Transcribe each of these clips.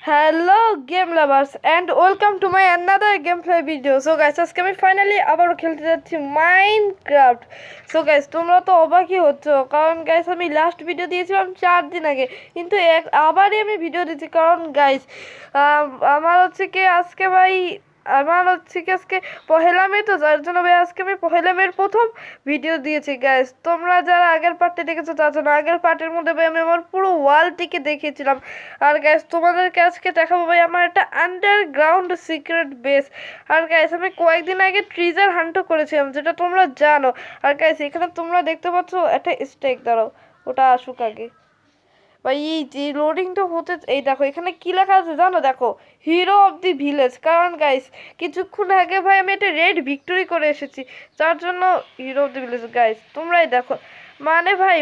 Hello game lovers and welcome to my another game play video. So guys, আজকে আমি finally আবারও খেলতে যাচ্ছি মাইনক্রাফট। সো গাইস, তোমরা তো অবাকই হচ্ছ, কারণ গাইস আমি লাস্ট ভিডিও দিয়েছিলাম 4 দিন আগে, কিন্তু আবারই আমি ভিডিও দিচ্ছি কারণ গাইস আমার হচ্ছে কি আজকে ভাই আজকে পহেলা মে, তো যার জন্য ভাই আজকে আমি পহেলা মের প্রথম ভিডিও দিয়েছি। গাইস তোমরা যারা আগের পার্টে দেখেছো তার জন্য, আগের পার্টের মধ্যে ভাই আমি আমার পুরো ওয়ালটিকে দেখিয়েছিলাম। আর গাইস তোমাদেরকে আজকে দেখাবো ভাই আমার একটা আন্ডারগ্রাউন্ড সিক্রেট বেস। আর গাইস আমি কয়েকদিন আগে ট্রিজার হান্টও করেছিলাম, যেটা তোমরা জানো। আর গাইস এখানে তোমরা দেখতে পাচ্ছ একটা স্টেক, দাঁড়াও ওটা আসুক আগে। ভাই এই যে লোডিংটা হতে, এই দেখো এখানে কি লেখা আছে জানো, দেখো হিরো অফ দি ভিলেজ। কারণ গাইস কিছুক্ষণ আগে ভাই আমি একটা রেড ভিক্টোরি করে এসেছি, যার জন্য hero of the village. Guys তোমরাই দেখো, মানে ভাই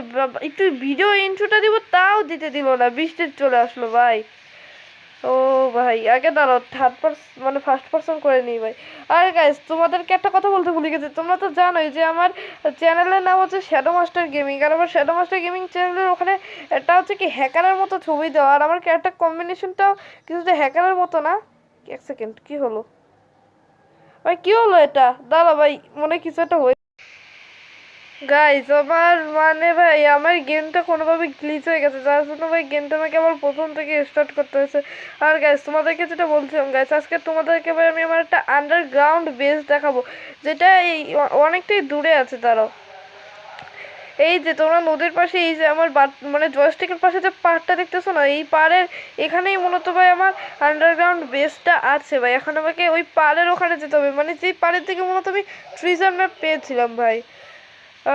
একটু ভিডিও ইন্ট্রোটা দিব তাও দিতে দিল না, বৃষ্টি চলে আসলো ভাই। ও ভাই আগে দাঁড়াও, মানে ফার্স্ট পার্সন করে নিই ভাই। আর গাইস তোমাদেরকে একটা কথা বলতে ভুলে গেছি, তোমরা তো জানোই যে আমার চ্যানেলের নাম হচ্ছে শ্যাডো মাস্টার গেমিং। আর আমার শ্যাডো মাস্টার গেমিং চ্যানেলের ওখানে এটা হচ্ছে কি হ্যাকারের মতো ছবি দেওয়া, আর আমার ক্যারেক্টার কম্বিনেশনটাও কিছুটা হ্যাকারের মতো না। এক সেকেন্ড, কি হলো ভাই, কি হলো এটা? দাঁড়া ভাই, মনে হয় কিছু একটা হয়েছে। গাইস আমার মানে ভাই আমার গেমটা কোনোভাবে গ্লিচ হয়ে গেছে, যার জন্য ভাই গেমটা আমাকে আবার প্রথম থেকে স্টার্ট করতে হয়েছে। আর গাইস তোমাদেরকে যেটা বলছিলাম গাইস, আজকে তোমাদেরকে ভাই আমি আমার একটা আন্ডারগ্রাউন্ড বেস দেখাবো, যেটা এই অনেকটাই দূরে আছে। দাঁড়াও, এই যে তোমরা নদীর পাশে, এই যে আমার মানে জয়স্টিকের পাশে যে পাহাড়টা দেখতেছো না, এই পাহাড়ের এখানেই মূলত ভাই আমার আন্ডারগ্রাউন্ড বেসটা আছে ভাই। এখন আমাকে ওই পাহাড়ের ওখানে যেতে হবে, মানে যেই পাহাড়ের থেকে মূলত আমি ট্রিজার ম্যাপ পেয়েছিলাম ভাই।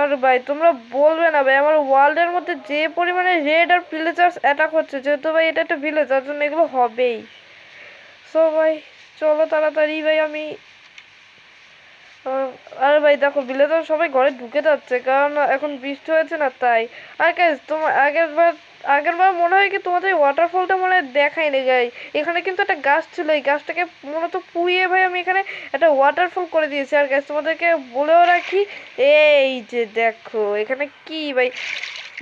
আর ভাই তোমরা বলবে না ভাই, আমার ওয়ার্ল্ডের মধ্যে যে পরিমাণে রেড আর ভিলেজার্স অ্যাটাক হচ্ছে, যেহেতু ভাই এটা একটা ভিলেজ, যার জন্য এগুলো হবেই। সো ভাই চলো তাড়াতাড়ি ভাই আমি আর ভাই দেখো ভিলেজার সবাই ঘরে ঢুকে যাচ্ছে, কারণ এখন বৃষ্টি হয়েছে না তাই। আর গাইস তোমার আগেরবার মনে হয় কি তোমাদের ওয়াটারফলটা মনে হয় দেখায়নি গাই। এখানে কিন্তু একটা গাছ ছিল, এই গাছটাকে মূলত পুড়িয়ে ভাই আমি এখানে একটা ওয়াটারফল করে দিয়েছি। আর গাইস তোমাদেরকে বলেও রাখি, এই যে দেখো এখানে কি ভাই,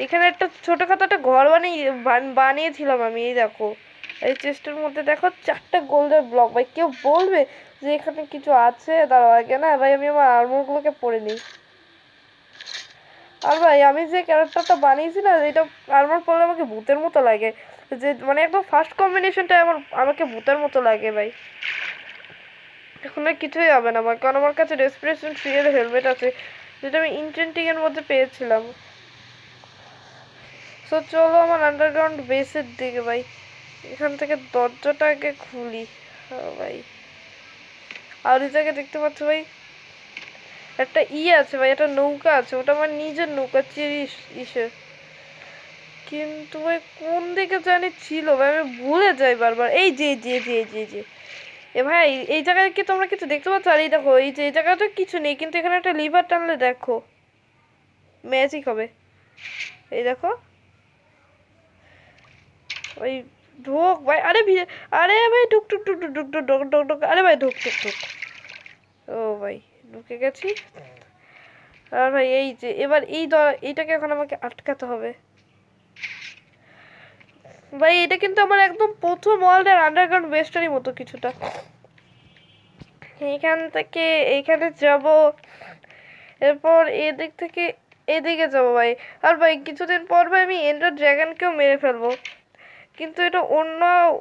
এখানে একটা ছোটখাটো একটা ঘর বানিয়েছিলাম আমি। এই দেখো এই চেস্টের মধ্যে দেখো 4টা গোল্ডেন ব্লক। ভাই কেউ বলবে যে এখানে কিছু আছে? দাঁড়াও আগে না ভাই আমি আমার আর্মরগুলোকে পরে নিই। আর ভাই আমি যে ক্যারেক্টারটা বানিয়েছি না, এটা আর্মর পরলে আমাকে ভূতের মতো লাগে, যে মানে একদম ফার্স্ট কম্বিনেশনটা আমাকে ভূতের মতো লাগে ভাই। এখন আর কিছুই হবে না ভাই, কারণ আমার কাছে রেসপিরেশন 3 এর হেলমেট আছে, যেটা আমি ইনচেন্টিং এর মধ্যে পেয়েছিলাম। সো চলো আমার আন্ডারগ্রাউন্ড বেসের দিকে ভাই, এখান থেকে দরজাটা আগে খুলি। ভাই আর ওই জায়গায় দেখতে পাচ্ছ ভাই একটা আছে ভাই, একটা নৌকা আছে, ওটা আমার নিজের নৌকা ইসের। কিন্তু ভাই কোন দিকে জানি ছিল ভাই, আমি ভুলে যাই বারবার। এই যে যে যে যে যে এ ভাই এই জায়গায় কি তোমরা কিছু দেখতে পাচ্ছ? আর এই দেখো এই যে এই জায়গাটা কিছু নেই, কিন্তু এখানে একটা লিভার টানলে দেখো ম্যাজিক হবে। এই দেখো ওই ঢোক ভাই, আরে ভাই ঢুক ঢুক ঢুক ঢুক ঢুক ঢুক ঢুক ঢুক ঢুক, আরে ভাই ঢুক ঢুক ঢুক। ও ভাই ঢুকে গেছি। আর ভাই এই যে এবার এইটাকে এখন আমাকে আটকাতে হবে ভাই। এটা কিন্তু আমার একদম প্রথম ওয়ার্ল্ডের আন্ডারগ্রাউন্ড বেস্টারই মতো কিছুটা। এইখান থেকে এইখানে যাব, এরপর এদিক থেকে এদিকে যাব ভাই। আর ভাই কিছুদিন পর ভাই আমি এন্ডার ড্রাগনকেও মেরে ফেলবো, কিন্তু এটা অন্য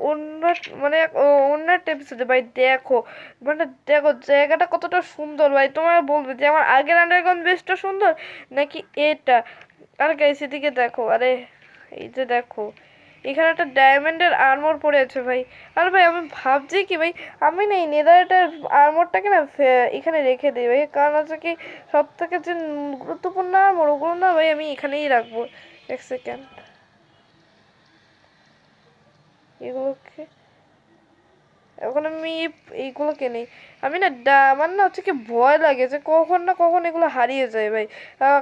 অন্য মানে অন্য একটা এপিসোডে ভাই। দেখো মানে দেখো জায়গাটা কতটা সুন্দর ভাই, তোমরা বলবে যে আমার আগের আন্ডারগ্রাউন্ড বেসটা সুন্দর নাকি এটা। আর গাইস এদিকে দেখো, আরে এই যে দেখো এখানে একটা ডায়মন্ডের আর্মর পড়ে আছে ভাই। আর ভাই আমি ভাবছি কি ভাই, আমি না এই নেদারটার আর্মরটাকে না এখানে রেখে দিই ভাই, কারণ হচ্ছে কি সব থেকে যে গুরুত্বপূর্ণ আর্মর ওগুলো না ভাই আমি এখানেই রাখবো। এক সেকেন্ড, এগুলোকে এখন আমি এইগুলোকে নেই। আমি না আমার না হচ্ছে কি ভয় লাগে যে কখন না কখন এগুলো হারিয়ে যায় ভাই।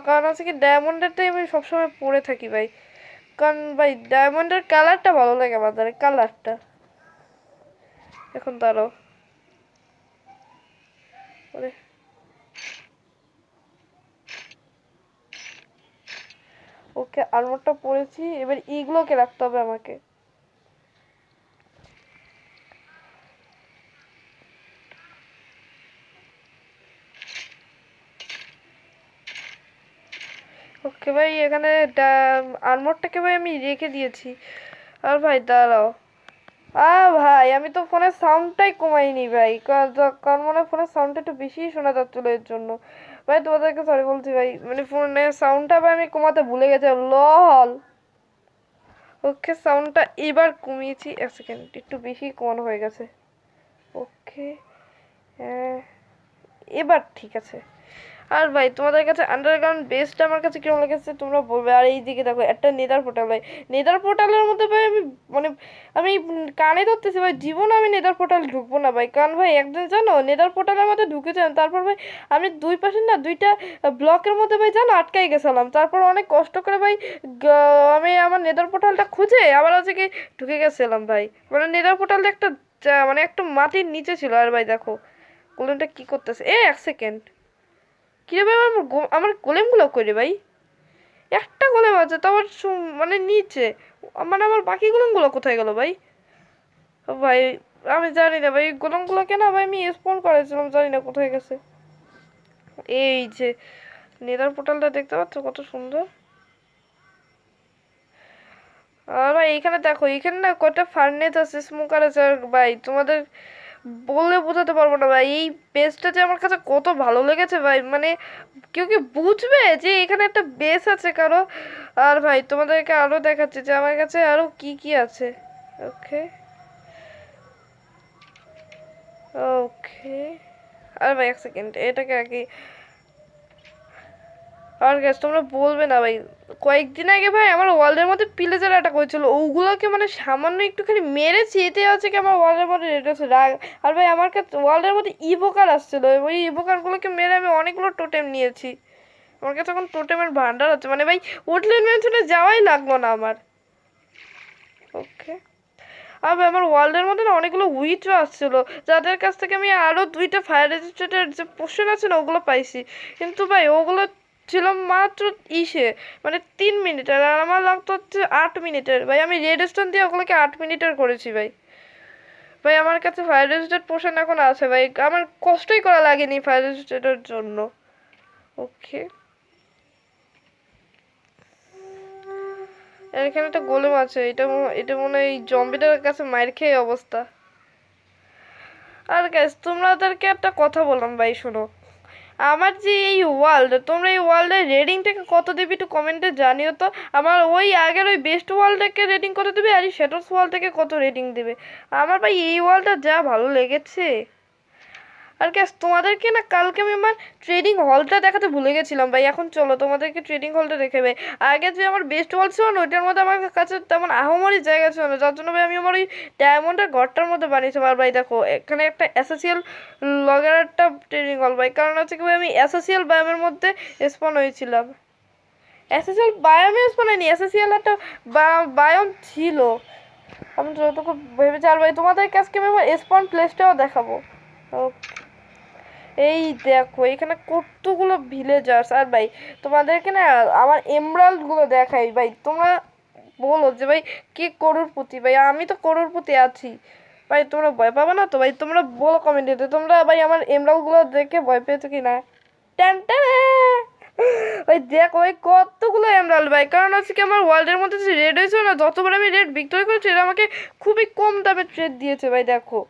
কারণ হচ্ছে কি ডায়মন্ডেরটাই আমি সবসময় পরে থাকি ভাই, কারণ ভাই ডায়মন্ডের কালারটা ভালো লাগে আমাদের কালারটা। এখন তারও ওরে, ওকে আর্মরটা পরেছি, এবার ইগুলোকে রাখতে হবে আমাকে। ওকে ভাই, এখানে আর্মরটাকে ভাই আমি রেখে দিয়েছি। আর ভাই দাঁড়াও, ভাই আমি তো ফোনের সাউন্ডটাই কমাইনি ভাই, কারণ মানে ফোনের সাউন্ডটা একটু বেশি শোনা যাচ্ছিল এর জন্য। ভাই তোমাদেরকে সরি বলছি ভাই, মানে ফোনের সাউন্ডটা ভাই আমি কমাতে ভুলে গেছি। লল। ওকে, সাউন্ডটা এবার কমিয়েছি। এক সেকেন্ড, একটু বেশি কমানো হয়ে গেছে। ওকে, এবার ঠিক আছে। আর ভাই তোমাদের কাছে আন্ডারগ্রাউন্ড বেসটা আমার কাছে কেমন লেগেছে তোমরা বলবে। আর এই দিকে দেখো একটা নেদার পোর্টাল, ভাই নেদার পোর্টালের মধ্যে ভাই আমি মানে আমি কানে ধরতেছি ভাই, জীবন আমি নেদার পোর্টাল ঢুকবো না ভাই। কারণ ভাই একদিন জানো নেদার পোর্টালের মধ্যে ঢুকেছিলাম, তারপর ভাই আমি দুই পাশে না দুইটা ব্লকের মধ্যে ভাই জানো আটকাই গেছিলাম। তারপর অনেক কষ্ট করে ভাই আমি আমার নেদার পোর্টালটা খুঁজে আবার হচ্ছে কি ঢুকে গেছিলাম ভাই। মানে নেদার পোর্টালটা একটা মানে একটা মাটির নিচে ছিল। আর ভাই দেখো গোলেমটা কি করতেছে। এক সেকেন্ড, কি রে ভাই আমার গোলেমগুলো কই ভাই? একটা গোলেম আছে তো আবার মানে নিচে, মানে আমার বাকি গোলেমগুলো কোথায় গেল ভাই? ভাই আমি জানি না ভাই, গোলেমগুলোকে না ভাই আমি স্পন করেছিলাম, জানি না কোথায় গেছে। এই যে নেদার পোর্টালটা দেখতে পাচ্ছ কত সুন্দর। আর ভাই এইখানে দেখো, এইখানে না কয়টা ফার্নেস আছে, স্মোকার আছে। আর ভাই তোমাদের বললে বোঝাতে পারবো না ভাই, এই বেসটা যে আমার কাছে কত ভালো লেগেছে ভাই। মানে কেউ কি বুঝবে যে এখানে একটা বেস আছে কারো? আর ভাই তোমাদেরকে আরো দেখাচ্ছি যে আমার কাছে আরো কি কি আছে। ওকে, ওকে। আর ভাই এক সেকেন্ড, এটাকে আগে। আর গ্যাস তোমরা বলবে না ভাই, কয়েকদিন আগে ভাই আমার ওয়ালের মধ্যে পিলেজার অ্যাটাক হয়েছিল, ওগুলোকে মানে সামান্য একটুখানি মেরেছি, এতে আছে কি আমার ওয়ালের মধ্যে রেড হচ্ছে রাগ। আর ভাই আমার কাছে ওয়ালের মধ্যে ইভোকার আসছিল, ওই ইভোকারগুলোকে মেরে আমি অনেকগুলো টোটেম নিয়েছি। আমার কাছে এখন টোটেমের ভান্ডার আছে, মানে ভাই উডল্যান্ড ম্যানশনে যাওয়াই লাগলো না আমার। ওকে। আর ভাই আমার ওয়ার্ল্ডের মধ্যে না অনেকগুলো উইচও আসছিল, যাদের কাছ থেকে আমি আরও দুইটা ফায়ার রেজিস্ট্রেটের যে পোর্শন আছে না ওগুলো পাইছি। কিন্তু ভাই ওগুলো ছিল মাত্র মানে 3 মিনিটের, আর আমার লাগতো হচ্ছে 8 মিনিটের। ভাই আমি রেড স্টোন দিয়ে ওগুলোকে 8 মিনিটের করেছি ভাই। ভাই আমার কাছে ফায়ার রেজিস্ট্রেট পোর্শন এখন আছে ভাই, আমার কষ্টই করা লাগেনি ফায়ার রেজিস্ট্রেটের জন্য। ওকে, এখানে একটা গোলেম আছে, এটা মনে হয় এই জম্বিটার কাছে মাইর খেয়ে অবস্থা। আর গাইস তোমাদেরকে একটা কথা বললাম ভাই, শোনো আমার যে এই ওয়ার্ল্ড, তোমরা এই ওয়ার্ল্ডের রেটিংটাকে কত দিবি একটু কমেন্টে জানিও তো। আমার ওই আগের ওই বেস্ট ওয়ার্ল্ডটাকে রেটিং কত দিবে, আর এই শ্যাডোস ওয়ার্ল্ডটাকে কত রেটিং দিবে। আমার ভাই এই ওয়ার্ল্ডটা যা ভালো লেগেছে। আর গ্যাস তোমাদেরকে না কালকে আমি আমার ট্রেডিং হলটা দেখাতে ভুলে গেছিলাম ভাই, এখন চলো তোমাদেরকে ট্রেডিং হলটা দেখে ভাই। আগে যে আমার বেস্ট ওয়ার্ল্ড ছিল না ওইটার মধ্যে আমার কাছে তেমন আহামরি জায়গা ছিল না, যার জন্য ভাই আমি আমার ওই ডায়মন্ডের ঘরটার মধ্যে বানিয়েছি। আর ভাই দেখো এখানে একটা এসএসিএল লগের একটা ট্রেডিং হল ভাই, কারণ হচ্ছে কি ভাই আমি এসএসিএল বায়োমের মধ্যে স্পন হয়েছিলাম। এসএসিএল বায়োমে স্পন হয়নি, এসএসিএল একটা বায়োম ছিল, আমি যতটুকু ভেবেছি। আর ভাই তোমাদেরকে আজকে আমি আমার স্পন প্লেসটাও দেখাবো। ওকে, এই দেখো এখানে কতগুলো ভিলেজার্স। আর ভাই তোমাদেরকে না আমার এমরাল্ড গুলো দেখাই ভাই, তোমরা বলো যে ভাই কে করোড়পতি। ভাই আমি তো করোড়পতি আছি ভাই, তোমরা ভয় পাবে না তো ভাই? তোমরা বলো কমেন্টে তোমরা ভাই আমার এমরাল্ড গুলো দেখে ভয় পেয়েছো কি না। ট্যান ট্যান, ভাই দেখো ভাই কতগুলো এমরাল্ড ভাই, কারণ হচ্ছে কি আমার ওয়ার্ল্ডের মধ্যে যে রেড হয়েছে না, যতবার আমি রেড ভিক্টোরি করেছি এটা আমাকে খুবই কম দামে ট্রেড দিয়েছে ভাই। দেখো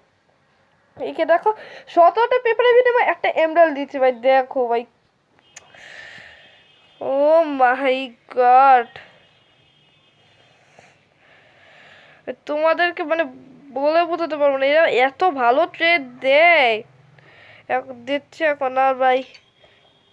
একে দেখো 17টা পেপারের বিনিময়ে একটা এমরাল্ড দিচ্ছে ভাই, দেখো ভাই। ও মাই গড, তোমাদেরকে মানে বলে বোঝাতে পারবো না, এরা এত ভালো ট্রেড দেয় দিচ্ছে এখন। আর ভাই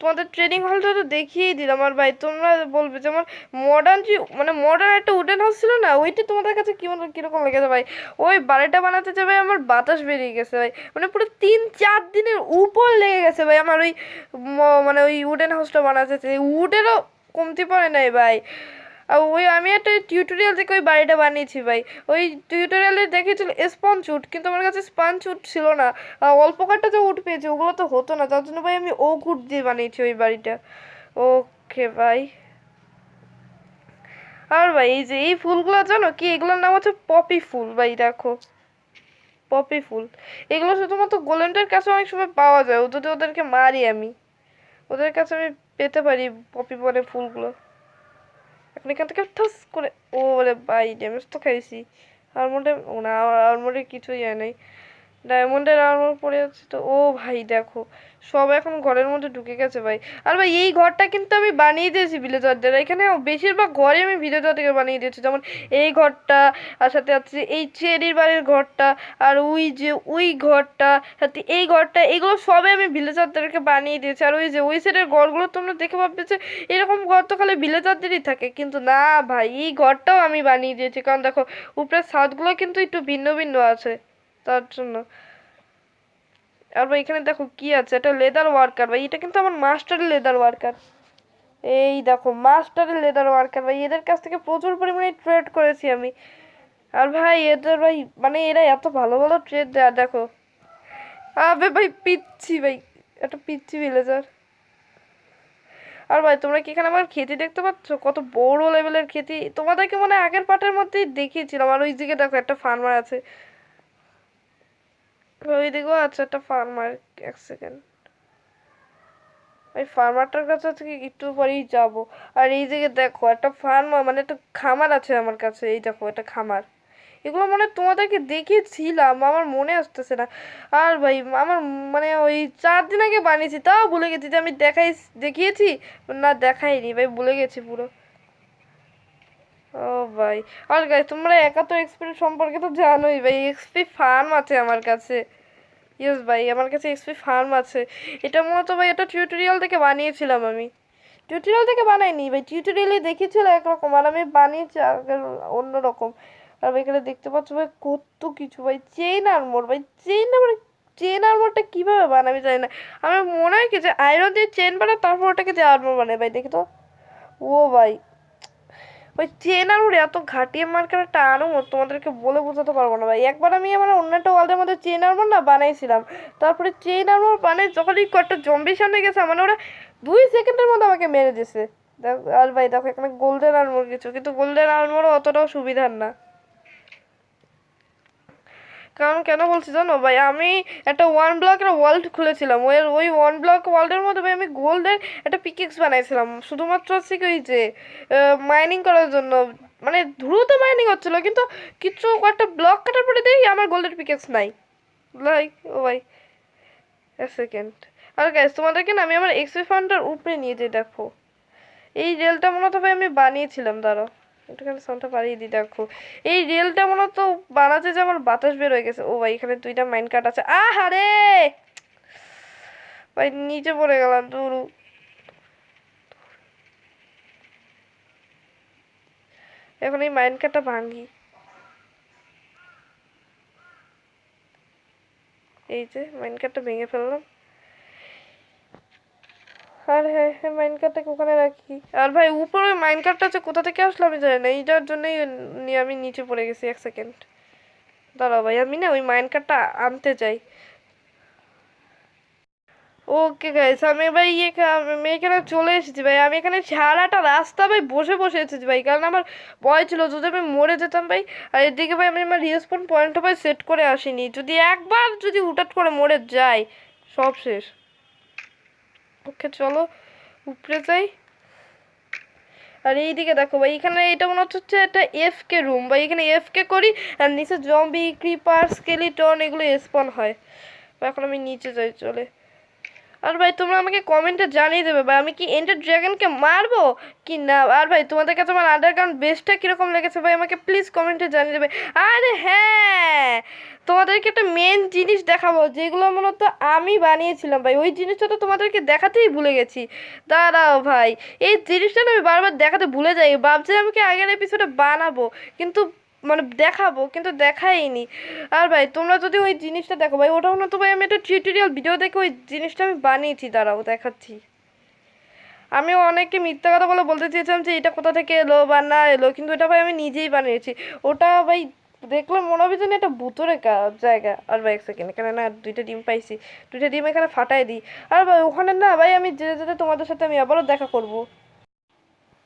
তোমাদের ট্রেনিং হলটা তো দেখিয়েই দিলাম। আর ভাই তোমরা বলবে যে আমার মডার্ন যে মানে মডার্ন একটা উডেন হাউস ছিল না, ওইটা তোমাদের কাছে কিরকম লেগেছে ভাই? ওই বাড়িটা বানাতে যাবে আমার বাতাস বেরিয়ে গেছে ভাই, মানে পুরো 3-4 দিনের উপর লেগে গেছে ভাই আমার ওই মানে ওই উডেন হাউসটা বানাতে, উডেরও কমতি পড়ে নাই ভাই। আর ওই আমি একটা টিউটোরিয়াল থেকে ওই বাড়িটা বানিয়েছি ভাই, ওই টিউটোরিয়ালে দেখেছিল স্পঞ্জ উড, কিন্তু আমার কাছে স্পঞ্জ উড ছিল না। অল্প কয়েকটা যে উড পেয়েছি ওগুলো তো হতো না, তার জন্য ভাই আমি ওক উড দিয়ে বানিয়েছি ওই বাড়িটা। ওকে ভাই। আর ভাই এই যে এই ফুলগুলো জানো কি, এগুলোর নাম হচ্ছে পপি ফুল ভাই, দেখো পপি ফুল। এগুলো শুধুমাত্র গোলেমটার কাছে অনেক সময় পাওয়া যায়, যদি ওদেরকে মারি আমি ওদের কাছে আমি পেতে পারি পপি বলে ফুলগুলো। এখন এখান থেকে ঠাস করে, ও রে ভাই ড্যামেজ তো খাইছি। আর্মোরে না, আর্মোরে কিছুই হয় নাই, ডায়মন্ডের আর্মর পরে আছে তো। ও ভাই দেখো সব এখন ঘরের মধ্যে ঢুকে গেছে ভাই। আর ভাই এই ঘরটা কিন্তু আমি বানিয়ে দিয়েছি ভিলেজারদের, এখানে বেশিরভাগ ঘরে আমি ভিলেজারদেরকে বানিয়ে দিয়েছি, যেমন এই ঘরটা, আর সাথে আছে এই চেরির বাড়ির ঘরটা, আর ওই যে ওই ঘরটা, সাথে এই ঘরটা, এগুলো সবে আমি ভিলেজারদেরকে বানিয়ে দিয়েছি। আর ওই যে ওই সাইডের ঘরগুলো তোমরা দেখে ভাববে যে এরকম ঘর তো খালি ভিলেজারদেরই থাকে, কিন্তু না ভাই এই ঘরটাও আমি বানিয়ে দিয়েছি, কারণ দেখো উপরের ছাদগুলো কিন্তু একটু ভিন্ন ভিন্ন আছে তার জন্য। আর ভাই এখানে দেখো কি আছে, এটা লেদার ওয়ার্কার ভাই, এটা কিন্তু আমার মাস্টারের লেদার ওয়ার্কার। এই দেখো মাস্টারের লেদার ওয়ার্কার ভাই, এদের কাছ থেকে প্রচুর পরিমাণে ট্রেড করেছি আমি। আর ভাই এদের ভাই মানে এরা এত ভালো ভালো ট্রেড দেয় দেখো। আবে ভাই পিচ্ছি ভাই, একটা পিচ্ছি ভিলেজার। আর ভাই তোমরা কি এখানে আমার ক্ষেতি দেখতে পাচ্ছ, কত বড় লেভেলের ক্ষেতি, তোমাদেরকে মানে আগের পার্টের মধ্যেই দেখিয়েছিলাম। আর ওই দিকে দেখো একটা ফার্মার আছে, ওই দিকেও আছে একটা ফার্মার। এক সেকেন্ড, ওই ফার্মারটার কাছে থেকে একটু পরেই যাব। আর এই দিকে দেখো একটা ফার্মার মানে একটা খামার আছে আমার কাছে, এই দেখো একটা খামার। এগুলো মানে তোমাদেরকে দেখিয়েছিলাম, আমার মনে আসতেছে না। আর ভাই আমার মানে ওই 4 দিন আগে বানিয়েছি, তাও ভুলে গেছি যে আমি দেখিয়েছি না, দেখাইনি ভাই, ভুলে গেছি পুরো। ও ভাই, আর গাই তোমরা 71 XP সম্পর্কে তো জানোই ভাই, এক্সপি ফার্ম আছে আমার কাছে। ইয়েস ভাই আমার কাছে এক্সপি ফার্ম আছে। এটা মূলত ভাই এটা টিউটোরিয়াল থেকে বানিয়েছিলাম আমি, টিউটোরিয়াল থেকে বানাইনি ভাই, টিউটোরিয়ালে দেখেছিল একরকম আর আমি বানিয়েছি আগের অন্যরকম। আর ভাই এখানে দেখতে পাচ্ছ ভাই কত কিছু ভাই, চেইন আর্মর ভাই, চেইন আর্মরটা কিভাবে বানাবি জানি না। আমার মনে হয় কি যে আয়রন দিয়ে চেইন বানায় তারপর ওটাকে দিয়ে আর্মর বানায় ভাই, দেখি তো। ও ভাই ওই চেন আর্মর এত ঘাটিয়ে মার্কার একটা আর্মর তোমাদেরকে বলে বোঝাতে পারবো না ভাই। একবার আমি আমার অন্য একটা ওয়ার্ল্ডের মধ্যে চেন আর্মর না বানাইছিলাম, তারপরে চেন আর্মর বানাই যখনই কয়েকটা জম্বির সামনে গেছে মানে ওরা 2 সেকেন্ডের মধ্যে আমাকে মেরে দিছে। আর ভাই দেখো এখানে গোল্ডেন আর্মর কিছু, কিন্তু গোল্ডেন আর্মরও অতটাও সুবিধার না। কারণ কেন বলছি জানো ভাই, আমি একটা 1 ব্লকের ওয়ার্ল্ড খুলেছিলাম, ওই 1 ব্লক ওয়ার্ল্ডের মধ্যে ভাই আমি গোল্ডের একটা পিকেক্স বানাইছিলাম, শুধুমাত্র হচ্ছে কি ওই যে মাইনিং করার জন্য। মানে দ্রুত মাইনিং হচ্ছিল, কিন্তু কিছু একটা ব্লক কাটার পরে দেখি আমার গোল্ডের পিকেক্স নাই। লাইক ও ভাই এক সেকেন্ড। আর গাইস তোমাদেরকে না আমি আমার এক্সপি ফান্ডটার উপরে নিয়ে যাই, দেখো এই রেলটা মনে হয় ভাই আমি বানিয়েছিলাম, দাঁড়াও একটুখানি সাউন্ডটা বাড়িয়ে দিই। দেখো এই রেলটা মনে তো বানাতে যে আমার বাতাস বের হয়ে গেছে। ও ভাই এখানে 2টা মাইন কাট আছে, আহারে ভাই নিচে পড়ে গেলাম দূর। এখন এই মাইন কাটটা ভাঙি, এই যে মাইন কাটটা ভেঙে ফেললাম। আর হ্যাঁ হ্যাঁ মাইন কার্ডটাকে ওখানে রাখি। আর ভাই উপরে মাইন কার্ডটা আছে কোথা থেকে আসলো আমি জানি না, এইটার জন্যই আমি নিচে পড়ে গেছি। এক সেকেন্ড দাঁড়াও ভাই, আমি না ওই মাইন কার্ডটা আনতে চাই। ওকে গাইস আমি ভাই আমি এখানে চলে এসেছি ভাই, আমি এখানে সারাটা রাস্তা ভাই বসে বসে এসেছি ভাই, কারণ আমার ভয় ছিল যদি আমি মরে যেতাম ভাই। আর এদিকে ভাই আমি আমার রিস্পন পয়েন্টটা ভাই সেট করে আসিনি, যদি একবার যদি হুটাট করে মরে যাই সব শেষ। ওকে চলো উপরে যাই। আর এইদিকে দেখো ভাই এখানে এটা মনে হচ্ছে একটা এফকে রুম ভাই, এখানে এফকে করি আর নিচে জম্বি ক্রিপার স্কেলিটন এগুলো স্পন হয়। এখন আমি নিচে যাই চলে। আর ভাই তোমরা আমাকে কমেন্টে জানিয়ে দেবে ভাই আমি কি এন্ডার ড্রাগনকে মারবো কি না। আর ভাই তোমাদের কাছে আমার আন্ডারগ্রাউন্ড বেসটা কিরকম লেগেছে ভাই আমাকে প্লিজ কমেন্টে জানিয়ে দেবে। আরে হ্যাঁ তোমাদেরকে একটা মেন জিনিস দেখাবো যেগুলো মূলত আমি বানিয়েছিলাম ভাই, ওই জিনিসটা তো তোমাদেরকে দেখাতেই ভুলে গেছি। দাঁড়াও ভাই এই জিনিসটা না আমি বারবার দেখাতে ভুলে যাই, ভাবছি আমি কি আগের এপিসোডে বানাবো কিন্তু মানে দেখাবো কিন্তু দেখাইনি। আর ভাই তোমরা যদি ওই জিনিসটা দেখো ভাই, ওটাও না তো ভাই আমি একটা টিউটোরিয়াল ভিডিও দেখে ওই জিনিসটা আমি বানিয়েছি, দাঁড়াও দেখাচ্ছি। আমি অনেককে মিথ্যা কথা বলে বলতে চেয়েছিলাম যে এটা কোথা থেকে এলো বা না এলো, কিন্তু এটা ভাই আমি নিজেই বানিয়েছি। ওটা ভাই দেখলাম মনে হবে যেন এটা ভুতুরে জায়গা। আর ভাই এক সেকেন্ড এখানে না 2টা ডিম পাইছি, 2টা ডিম এখানে ফাটাই দিই। আর ভাই ওখানে না ভাই আমি যেতে যেতে তোমাদের সাথে আমি আবারও দেখা করবো।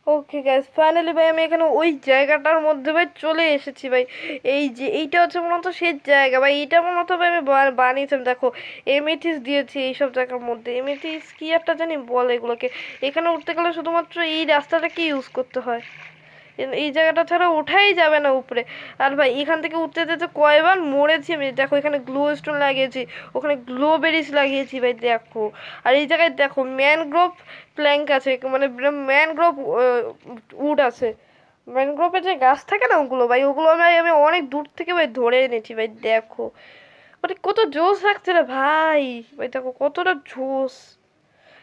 ওকে গাইস ফাইনালি ভাই আমি এখানে ওই জায়গাটার মধ্যে ভাই চলে এসেছি ভাই। এই যে এইটা হচ্ছে মূলত সেই জায়গা ভাই, এইটা মূলত ভাই আমি বানিয়েছিলাম। দেখো এমেথিস দিয়েছি এইসব জায়গার মধ্যে, এমেথিস কি একটা জানি বলে এগুলোকে। এখানে উঠতে গেলে শুধুমাত্র এই রাস্তাটাকে ইউজ করতে হয়। এই জায়গাটা ছাড়া ওঠাই যাবে না উপরে। আর ভাই এখান থেকে উঠতে যেতে কয়বার মরেছি আমি। দেখো এখানে গ্লো স্টোন লাগিয়েছি, ওখানে গ্লো বেরিজ লাগিয়েছি ভাই দেখো। আর এই জায়গায় দেখো ম্যানগ্রোভ প্ল্যাঙ্ক আছে, মানে ম্যানগ্রোভ উড আছে। ম্যানগ্রোভের যে গাছ থাকে না ওগুলো ভাই, ওগুলো ভাই আমি অনেক দূর থেকে ভাই ধরে এনেছি ভাই দেখো। মানে কত জোশ লাগছে রে ভাই, ভাই দেখো কতটা জোশ।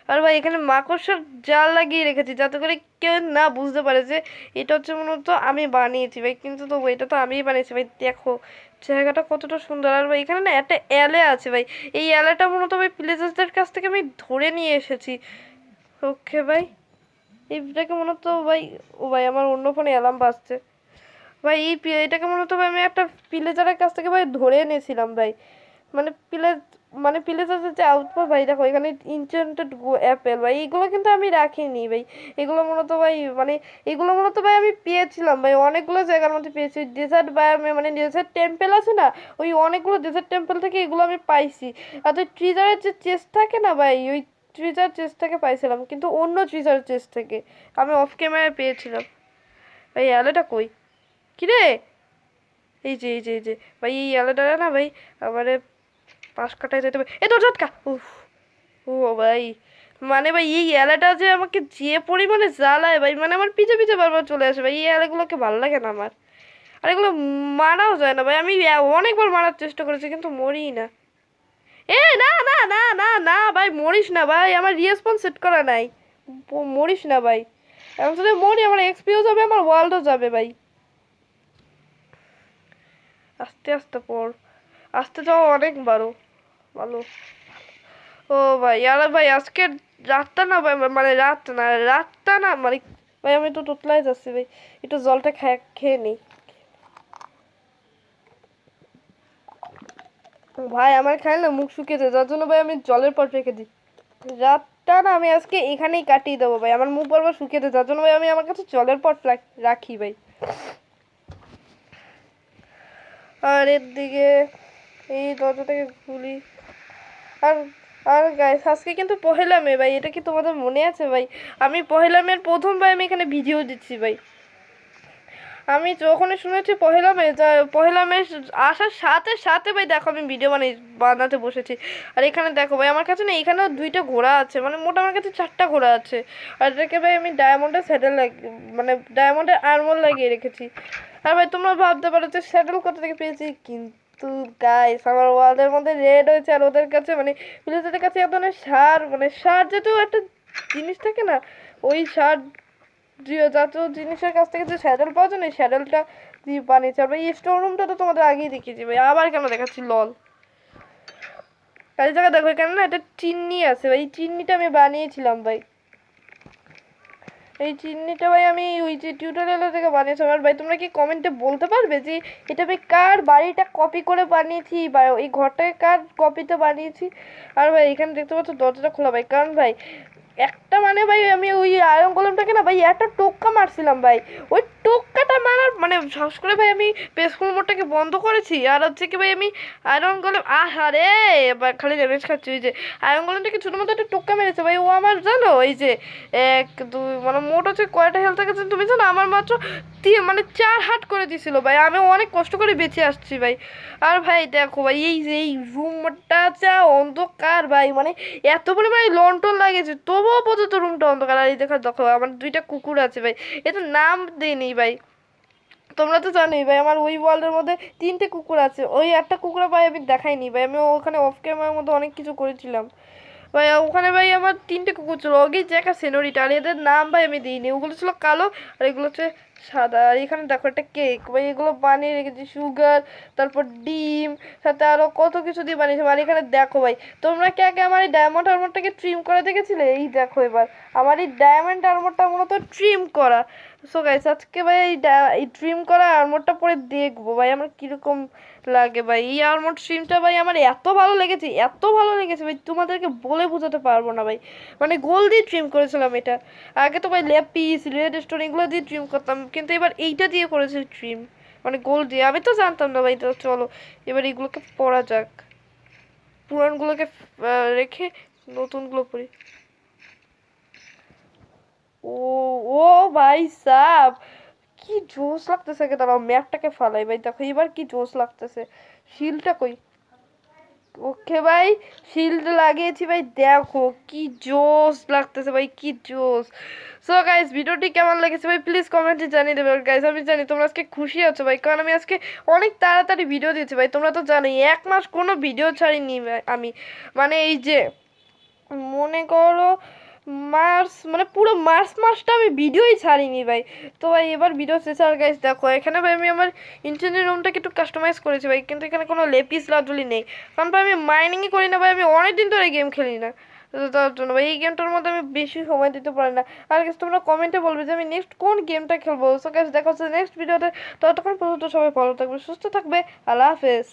আর ভাই এখানে মাকড়সার জাল লাগিয়ে রেখেছি যাতে করে কেউ না বুঝতে পারে যে এটা হচ্ছে মূলত আমি বানিয়েছি ভাই, কিন্তু তো এটা তো আমিই বানিয়েছি ভাই দেখো জায়গাটা কতটা সুন্দর। আর ভাই এখানে না একটা এলে আছে ভাই, এই এলাটা মূলত ভাই প্লেজার্সদের কাছ থেকে আমি ধরে নিয়ে এসেছি। ওকে ভাই এইটাকে মূলত ভাই, ও ভাই আমার অন্য ফোনে অ্যালার্ম বাজছে ভাই। এটাকে মূলত ভাই আমি একটা প্লেজারের কাছ থেকে ভাই ধরে এনেছিলাম ভাই। মানে প্লেজারের যে আউটপুট ভাই দেখো এখানে ইনচেন্টেড অ্যাপেল ভাই, এগুলো কিন্তু আমি রাখিনি ভাই। এগুলো মূলত ভাই মানে এগুলো মূলত ভাই আমি পেয়েছিলাম ভাই অনেকগুলো জায়গার মধ্যে পেয়েছি। ডেজার্ট বায়োমে মানে ডেজার্ট টেম্পেল আছে না, ওই অনেকগুলো ডেজার্ট টেম্পেল থেকে এগুলো আমি পাইছি। আর ওই ট্রিজারের যে চেস্ট থাকে না ভাই, ওই ট্রিজার চেস্ট থেকে পাইছিলাম, কিন্তু অন্য ট্রিজার চেস্ট থেকে আমি অফ ক্যামেরায় পেয়েছিলাম ভাই। অ্যালোটা কই কিরে? এই যে ভাই এই অ্যালোটা না ভাই আমারে পাশ কাটায় যেতে হবে। এ তো ঝটকা উফ। ও ভাই মানে ভাই এই এলাটা যে আমাকে যে পরিমাণে জ্বালায় ভাই, মানে আমার পিছে পিছে বারবার চলে আসে ভাই, এই এলাগুলোকে ভালো লাগে না আমার। আর এগুলো মারাও যায় না ভাই, আমি অনেকবার মারার চেষ্টা করেছি কিন্তু মরি না। এ না না না না না ভাই মরিস না ভাই, আমার রেসপন্স সেট করা নাই। মরিস না ভাই, এখন যদি মরি আমার এক্সপিও যাবে, আমার ওয়ার্ল্ডও যাবে ভাই। আস্তে আস্তে পড়, আস্তে যাওয়া অনেক ভালো ভালো। ও ভাই আর ভাই আজকে রাতটা না ভাই, মানে রাতটা না মানে ভাই আমি তো তোতলাই যাচ্ছি ভাই, একটু জলটা খেয়ে নিই। ভাই আমার খাই না মুখ শুকিয়েছে, যার জন্য ভাই আমি জলের পট রেখে দিই। রাতটা না আমি আজকে এখানেই কাটিয়ে দেবো ভাই, আমার মুখ বারবার শুকিয়েছে যার জন্য ভাই আমি আমার কাছে জলের পট রাখি ভাই। আর এর দিকে এই দরজা থেকে খুলি। আর আর গাইস আজকে কিন্তু পহেলা মে ভাই, এটা কি তোমাদের মনে আছে ভাই? আমি পহেলা মের প্রথম ভাই আমি এখানে ভিডিও দিচ্ছি ভাই। আমি যখনই শুনেছি পহেলা মে, পহেলা মে আসার সাথে সাথে ভাই দেখো আমি ভিডিও বানাতে বসেছি। আর এখানে দেখো ভাই আমার কাছে না এখানেও দুইটা ঘোড়া আছে, মানে মোট আমার কাছে চারটা ঘোড়া আছে। আর এটাকে ভাই আমি ডায়মন্ডের স্যাডেল মানে ডায়মন্ডের আর্মর লাগিয়ে রেখেছি। আর ভাই তোমরা ভাবতে পারো যে স্যাডেল কোথা থেকে পেয়েছি, কিন্তু গাইস আমার ওয়ালের মধ্যে রেড হয়েছে। আর ওদের কাছে মানে ভিলেজারদের কাছে এক ধরনের সার, মানে সার জাতীয় একটা জিনিস থাকে না, ওই সার জাতীয় জিনিসের কাছ থেকে যে স্যাডেল পাওয়া যায় না, এই স্যাডেলটা দিয়ে বানিয়েছে। আর ভাই এই স্টোর রুমটা তো তোমাদের আগেই দেখিয়েছি ভাই, আবার কেন দেখাচ্ছি লল। আর এই জায়গায় দেখো এখানে না একটা চিন্নি আছে ভাই, এই চিন্নিটা আমি বানিয়েছিলাম ভাই। এই চিন্নিটা ভাই আমি ওই যে টিউটোরিয়াল থেকে বানিয়েছিলাম। আর ভাই তোমরা কি কমেন্টে বলতে পারবে যে এটা আমি কার বাড়িটা কপি করে বানিয়েছি, বা এই ঘরটাকে কার কপিতে বানিয়েছি? আর ভাই এখানে দেখতে পাচ্ছ দরজাটা খোলা ভাই, কারণ ভাই একটা মানে ভাই আমি ওই আয়রন গোলেমটাকে না ভাই একটা টোক্কা মারছিলাম ভাই। ওই টোক্কাটা মারার মানে সাহস করে ভাই আমি পেসফুল মোডটাকে বন্ধ করেছি। আর হচ্ছে কি ভাই আমি আয়রন গোলেম আহারে এবার খালি ড্যামেজ খাচ্ছি। ওই যে আয়রন গোলেমটাকে ছোটো মতো একটা টোক্কা মেরেছে ভাই, ও আমার জানো এই যে এক দুই মানে মোট হচ্ছে কয়টা হেলথ আছে তুমি জানো, আমার মাত্র মানে 4 হার্ট করে দিছিল ভাই, আমি অনেক কষ্ট করে বেঁচে আসছি ভাই। আর ভাই দেখো ভাই এই যে এই রুমটা যা অন্ধকার ভাই, মানে এত পরিমাণে লন্ঠন লাগিয়েছে তবুও পর্যন্ত রুমটা অন্ধকার। আর এই দেখো দেখো আমার দুইটা কুকুর আছে ভাই, এটা নাম দিইনি ভাই। তোমরা তো জানোই ভাই আমার ওই ওয়ার্ল্ডের মধ্যে 3টে কুকুর আছে, ওই একটা কুকুর ভাই আমি দেখাইনি ভাই, আমি ওখানে অফ ক্যামেরার মধ্যে অনেক কিছু করেছিলাম ভাই। ওখানে ভাই আমার 3টে কুকুর ছিল, অগি জ্যাকা সেনোরিটা, আর এদের নাম ভাই আমি দিইনি, ওগুলো ছিল কালো আর এগুলো হচ্ছে সাদা। আর এখানে দেখো একটা কেক ভাই, এগুলো বানিয়ে রেখেছি সুগার, তারপর ডিম, সাথে আরো কত কিছু দিয়ে বানিয়েছি। আর এখানে দেখো ভাই তোমরা কি আগে আমার এই ডায়মন্ড আর্মরটাকে ট্রিম করে দেখেছিলে? এই দেখো এবার আমার এই ডায়মন্ড আর্মরটা মূলত ট্রিম করা। সো গাইস আজকে ভাই এই ট্রিম করা আর্মরটা পরে দেখবো ভাই আমার কিরকম লাগে ভাই। এই আর্মর ট্রিমটা ভাই আমার এত ভালো লেগেছে, এত ভালো লেগেছে ভাই তোমাদেরকে বলে বোঝাতে পারবো না ভাই। মানে গোল দিয়ে ট্রিম করেছিলাম এটা, আগে তো ভাই ল্যাপিস রেড স্টোন এগুলো দিয়ে ট্রিম করতাম, কিন্তু এবার এইটা দিয়ে করেছি ট্রিম, মানে গোল দিয়ে। আমি তো জানতাম না ভাই, তো চলো এবার এগুলোকে পড়া যাক, পুরানগুলোকে রেখে নতুনগুলো পড়ি। ও ও ভাই সাব কি জোস লাগতেছে, দাঁড়াও ম্যাপটাকে ফালাই ভাই, দেখো এবার কি জোস লাগতেছে। শিলটা কই? ওকে ভাই, শিল্ড লাগিয়েছি ভাই, দেখো কি জোস লাগতেছে ভাই, কি জোস। সো গাইস, ভিডিওটি কেমন লেগেছে ভাই প্লিজ কমেন্টে জানিয়ে দেবে। গাইস আমি জানি তোমরা আজকে খুশি আছো ভাই, কারণ আমি আজকে অনেক তাড়াতাড়ি ভিডিও দিয়েছি ভাই। তোমরা তো জানোই 1 মাস কোনো ভিডিও ছাড়িনি আমি, মানে এই যে মনে করো মার্চ, মানে পুরো মাসটা আমি ভিডিওই ছাড়িনি ভাই। তো ভাই এবার ভিডিও শেষ। আর গাইস দেখো এখানে ভাই আমি আমার ইঞ্জিনিয়ার রুমটাকে একটু কাস্টমাইজ করেছি ভাই, কিন্তু এখানে কোনো লেপিস লাজুলি নেই, কারণ ভাই আমি মাইনিংই করি না ভাই, আমি অনেক দিন ধরে গেম খেলি না। তো তার জন্য ভাই এই গেমটার মধ্যে আমি বেশি সময় দিতে পারি না। আর গাইস তোমরা কমেন্টে বলবে যে আমি নেক্সট কোন গেমটা খেলবো। সো গাইস দেখা হচ্ছে নেক্সট ভিডিওতে। ততক্ষণ পর্যন্ত সবাই ভালো থাকবে, সুস্থ থাকবে। আল্লাহ হাফেজ।